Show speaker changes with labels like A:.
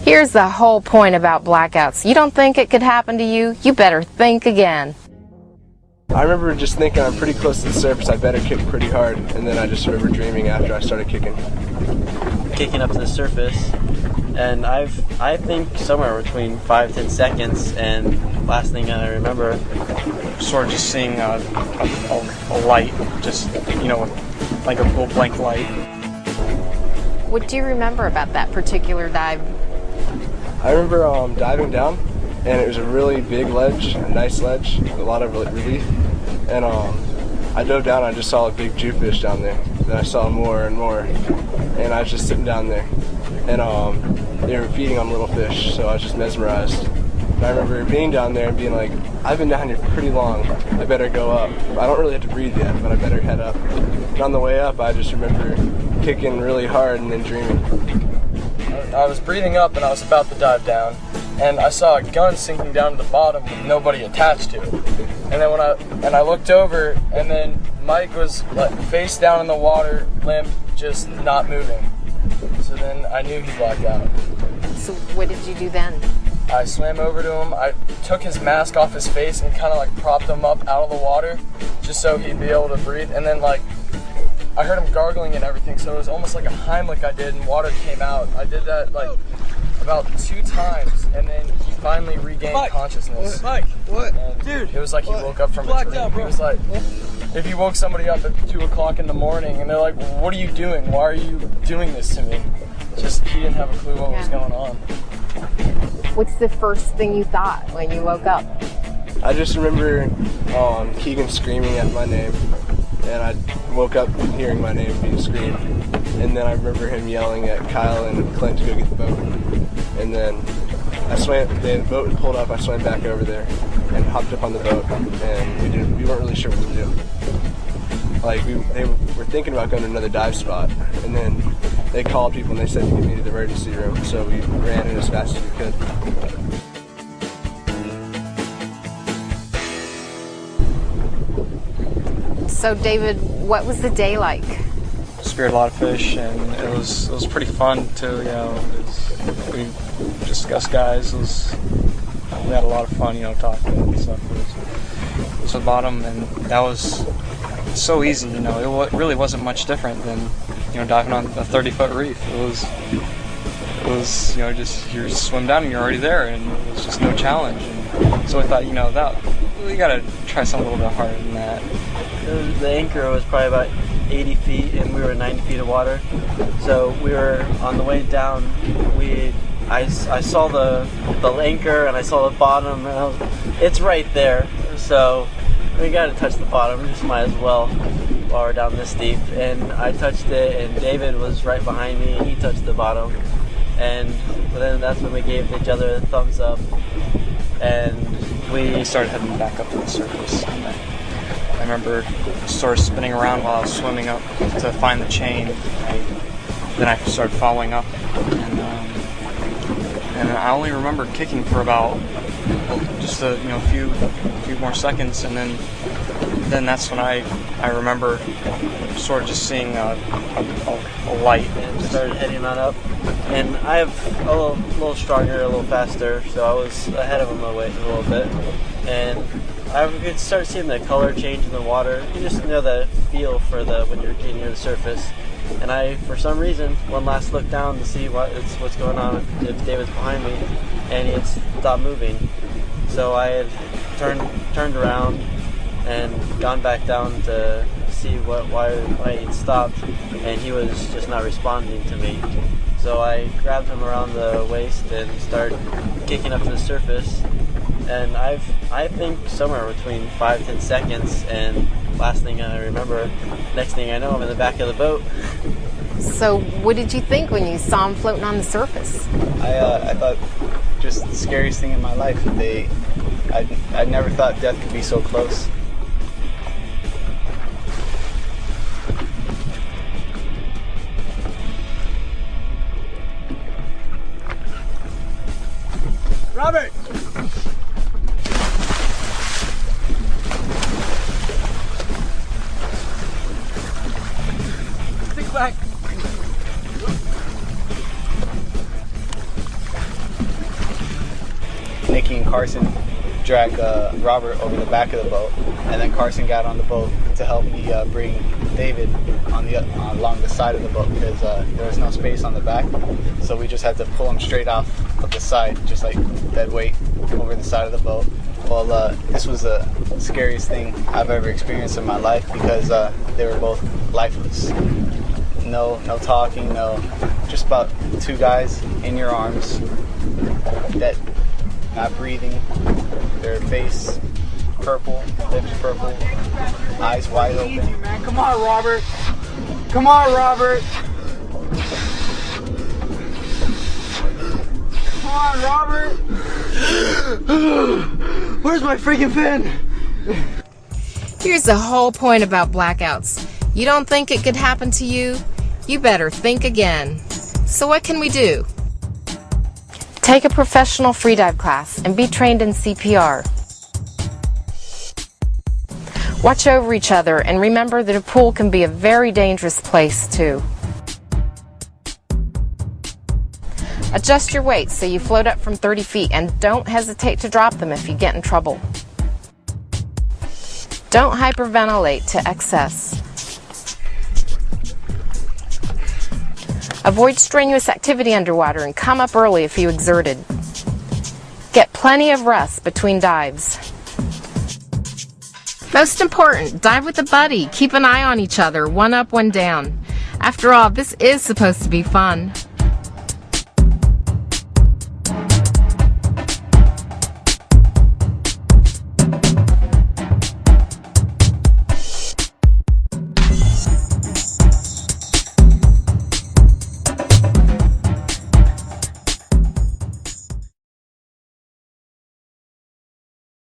A: Here's the whole point about blackouts. You don't think it could happen to you? You better think again.
B: I remember just thinking I'm pretty close to the surface, I better kick pretty hard, and then I just remember dreaming after I started kicking.
C: Kicking up to the surface, and I think somewhere between 5-10 seconds, and last thing I remember,
D: sort of just seeing a light, just, you know, like a full blank light.
A: What do you remember about that particular dive?
B: I remember diving down, and it was a really big ledge, a nice ledge, with a lot of relief, and I dove down and I just saw a big Jewfish down there. Then I saw more and more, and I was just sitting down there, and they were feeding on little fish, so I was just mesmerized. And I remember being down there and being like, I've been down here pretty long, I better go up. I don't really have to breathe yet, but I better head up. And on the way up, I just remember kicking really hard and then dreaming.
E: I was breathing up and I was about to dive down, and I saw a gun sinking down to the bottom with nobody attached to it. And then I looked over, and then Mike was like face down in the water, limp, just not moving. So then I knew he blacked out.
A: So what did you do then?
E: I swam over to him, I took his mask off his face and kind of like propped him up out of the water just so he'd be able to breathe. And then like I heard him gargling and everything, so it was almost like a Heimlich I did, and water came out. I did that like about 2 times, and then he finally regained consciousness.
F: Mike, what?
E: Dude, it was like he woke up from a dream.
F: Out, bro.
E: It was like if you woke somebody up at 2 o'clock in the morning and they're like, what are you doing? Why are you doing this to me? Just, he didn't have a clue what was going on.
A: What's the first thing you thought when you woke up?
B: I just remember Keegan screaming at my name, and I woke up hearing my name being screamed. And then I remember him yelling at Kyle and Clint to go get the boat. And then I swam, the boat pulled up, I swam back over there and hopped up on the boat, and we weren't really sure what to do. Like, they were thinking about going to another dive spot, and then they called people and they said to get me to the emergency room, so we ran in as fast as we could.
A: So David, what was the day like?
D: Speared a lot of fish, and it was pretty fun too. You know, we discussed guys. We had a lot of fun, you know, talking and stuff. It was the bottom, and that was so easy. You know, it really wasn't much different than, you know, diving on a 30-foot reef. It was you know, just you swim down and you're already there, and it was just no challenge. And so I thought, you know, that we gotta try something a little bit harder than that.
C: The anchor was probably about 80 feet, and we were 90 feet of water. So we were on the way down. I saw the anchor and I saw the bottom, and it's right there. So we gotta touch the bottom. Just might as well while we're down this deep. And I touched it, and David was right behind me, and he touched the bottom. And then that's when we gave each other a thumbs up, and we
D: started heading back up to the surface. I remember sort of spinning around while I was swimming up to find the chain. Then I started following up, and I only remember kicking for about just a few more seconds, and then that's when I remember sort of just seeing a light.
C: And started heading on up, and I have a little stronger, a little faster, so I was ahead of him a little bit, and I could start seeing the color change in the water. You just know the feel for when you're getting near the surface. And I, for some reason, one last look down to see what's going on, if David's behind me, and he had stopped moving. So I had turned around and gone back down to see why he'd stopped, and he was just not responding to me. So I grabbed him around the waist and started kicking up to the surface. And I think somewhere between 5-10 seconds, and last thing I remember, next thing I know, I'm in the back of the boat.
A: So what did you think when you saw him floating on the surface?
F: I thought just the scariest thing in my life. I never thought death could be so close.
E: Robert! Stick back.
F: Ricky and Carson drag Robert over the back of the boat, and then Carson got on the boat to help me bring David on along the side of the boat because there was no space on the back, so we just had to pull him straight off of the side, just like dead weight over the side of the boat. Well, this was the scariest thing I've ever experienced in my life because they were both lifeless. No talking, just about two guys in your arms, dead, not breathing, their face purple, lips purple, eyes wide open.
E: Easy, man. Come on, Robert. Come on, Robert. Come on, Robert. Where's my freaking fin?
A: Here's the whole point about blackouts. You don't think it could happen to you? You better think again. So what can we do? Take a professional freedive class and be trained in CPR. Watch over each other and remember that a pool can be a very dangerous place too. Adjust your weights so you float up from 30 feet and don't hesitate to drop them if you get in trouble. Don't hyperventilate to excess. Avoid strenuous activity underwater and come up early if you exerted. Get plenty of rest between dives. Most important, dive with a buddy. Keep an eye on each other, one up, one down. After all, this is supposed to be fun.